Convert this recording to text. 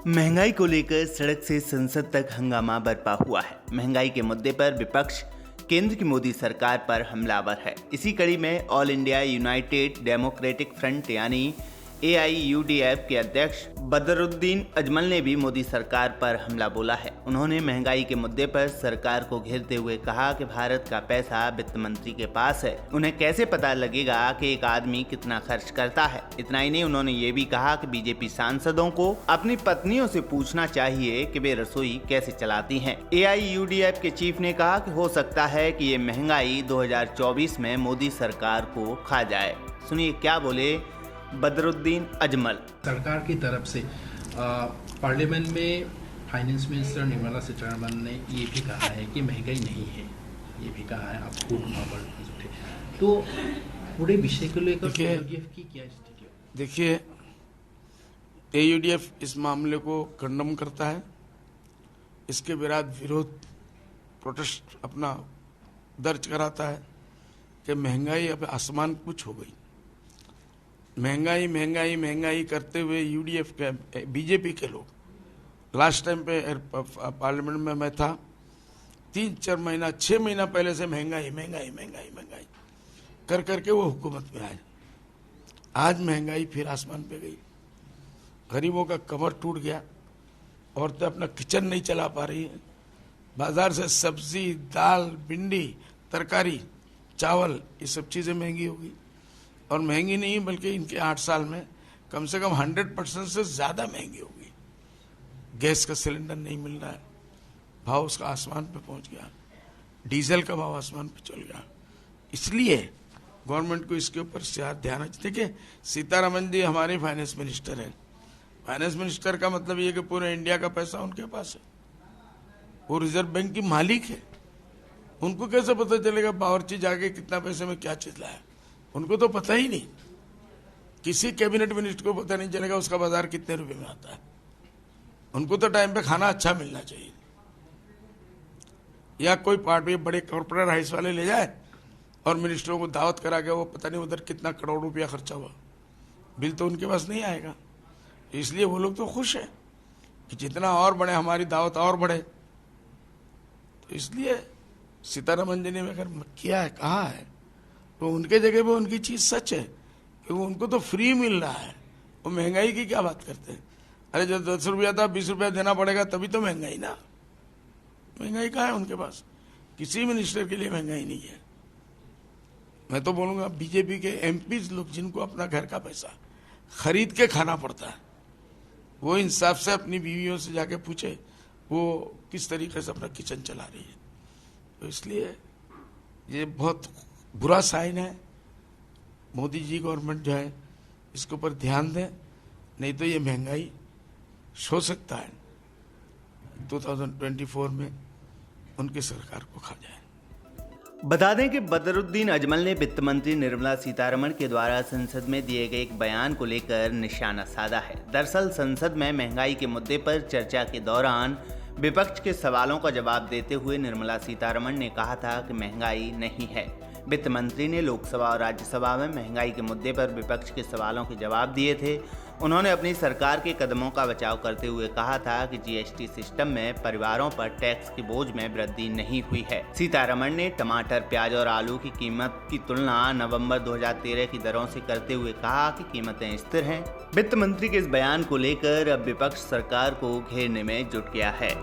महंगाई को लेकर सड़क से संसद तक हंगामा बरपा हुआ है। महंगाई के मुद्दे पर विपक्ष केंद्र की मोदी सरकार पर हमलावर है। इसी कड़ी में all India United democratic front यानी AIUDF के अध्यक्ष बदरुद्दीन अजमल ने भी मोदी सरकार पर हमला बोला है। उन्होंने महंगाई के मुद्दे पर सरकार को घेरते हुए कहा कि भारत का पैसा वित्त मंत्री के पास है, उन्हें कैसे पता लगेगा कि एक आदमी कितना खर्च करता है। इतना ही नहीं, उन्होंने ये भी कहा कि बीजेपी सांसदों को अपनी पत्नियों से पूछना चाहिए कि वे रसोई कैसे चलाती हैं। AIUDF के चीफ ने कहा कि हो सकता है कि ये महंगाई 2024 में मोदी सरकार को खा जाए। सुनिए क्या बोले बदरुद्दीन अजमल। सरकार की तरफ से पार्लियामेंट में फाइनेंस मिनिस्टर निर्मला सीतारमण ने ये भी कहा है कि महंगाई नहीं है, ये भी कहा है। आप खूब तो पूरे विषय को लेकर AUDF की क्या स्थिति है? देखिए, AUDF इस मामले को कंडम करता है, इसके विरोध प्रोटेस्ट अपना दर्ज कराता है कि महंगाई अब आसमान को छू गई। महंगाई महंगाई महंगाई करते हुए UDF के बीजेपी के लोग, लास्ट टाइम पे पार्लियामेंट में मैं था, 3-4 महीना 6 महीना पहले से महंगाई महंगाई महंगाई महंगाई कर करके वो हुकूमत में आए। आज महंगाई फिर आसमान पे गई, गरीबों का कमर टूट गया, औरतें अपना किचन नहीं चला पा रही है। बाजार से सब्जी, दाल, भिंडी, तरकारी, चावल, ये सब चीजें महंगी हो गई। और महंगी नहीं बल्कि इनके 8 साल में कम से कम 100% से ज्यादा महंगी हो गई। गैस का सिलेंडर नहीं मिल रहा है, भाव उसका आसमान पे पहुंच गया, डीजल का भाव आसमान पे चल गया। इसलिए गवर्नमेंट को इसके ऊपर ध्यान है। देखिए, सीतारमण जी हमारे फाइनेंस मिनिस्टर है। फाइनेंस मिनिस्टर का मतलब ये कि पूरे इंडिया का पैसा उनके पास है, वो रिजर्व बैंक की मालिक है। उनको कैसे पता चलेगा बावर्ची जाके कितना पैसे में क्या चीज लाया? उनको तो पता ही नहीं। किसी कैबिनेट मिनिस्टर को पता नहीं चलेगा उसका बाजार कितने रुपए में आता है। उनको तो टाइम पे खाना अच्छा मिलना चाहिए। या कोई पार्टी बड़े कॉर्पोरेट हाउस वाले ले जाए और मिनिस्टरों को दावत करा के वो पता नहीं उधर कितना करोड़ रुपया खर्चा हुआ, बिल तो उनके पास नहीं आएगा। इसलिए वो लोग तो खुश है कि जितना और बढ़े, हमारी दावत और बढ़े। तो इसलिए सीतारमण जी ने अगर किया है, कहा है, तो उनके जगह पे उनकी चीज सच है कि वो उनको तो फ्री मिल रहा है। वो महंगाई की क्या बात करते हैं? अरे जब 10 रुपया था 20 रुपया देना पड़ेगा तभी तो महंगाई ना। महंगाई कहाँ है उनके पास? किसी मिनिस्टर के लिए महंगाई नहीं है। मैं तो बोलूंगा बीजेपी के MPs लोग जिनको अपना घर का पैसा खरीद के खाना पड़ता है, वो इंसाफ से अपनी बीवियों से जाके पूछे वो किस तरीके से अपना किचन चला रही है। तो इसलिए ये बहुत बुरा साइन है। मोदी जी गवर्नमेंट जो है इसके ऊपर ध्यान दें, नहीं तो ये महंगाई हो सकता है 2024 में उनकी सरकार को खा जाए। बता दें कि बदरुद्दीन अजमल ने वित्त मंत्री निर्मला सीतारमण के द्वारा संसद में दिए गए एक बयान को लेकर निशाना साधा है। दरअसल संसद में महंगाई के मुद्दे पर चर्चा के दौरान विपक्ष के सवालों का जवाब देते हुए निर्मला सीतारमण ने कहा था कि महंगाई नहीं है। वित्त मंत्री ने लोकसभा और राज्यसभा में महंगाई के मुद्दे पर विपक्ष के सवालों के जवाब दिए थे। उन्होंने अपनी सरकार के कदमों का बचाव करते हुए कहा था कि GST सिस्टम में परिवारों पर टैक्स के बोझ में वृद्धि नहीं हुई है। सीतारमण ने टमाटर, प्याज और आलू की कीमत की तुलना नवंबर 2013 की दरों से करते हुए कहा कि कीमतें स्थिर हैं। वित्त मंत्री के इस बयान को लेकर अब विपक्ष सरकार को घेरने में जुट गया है।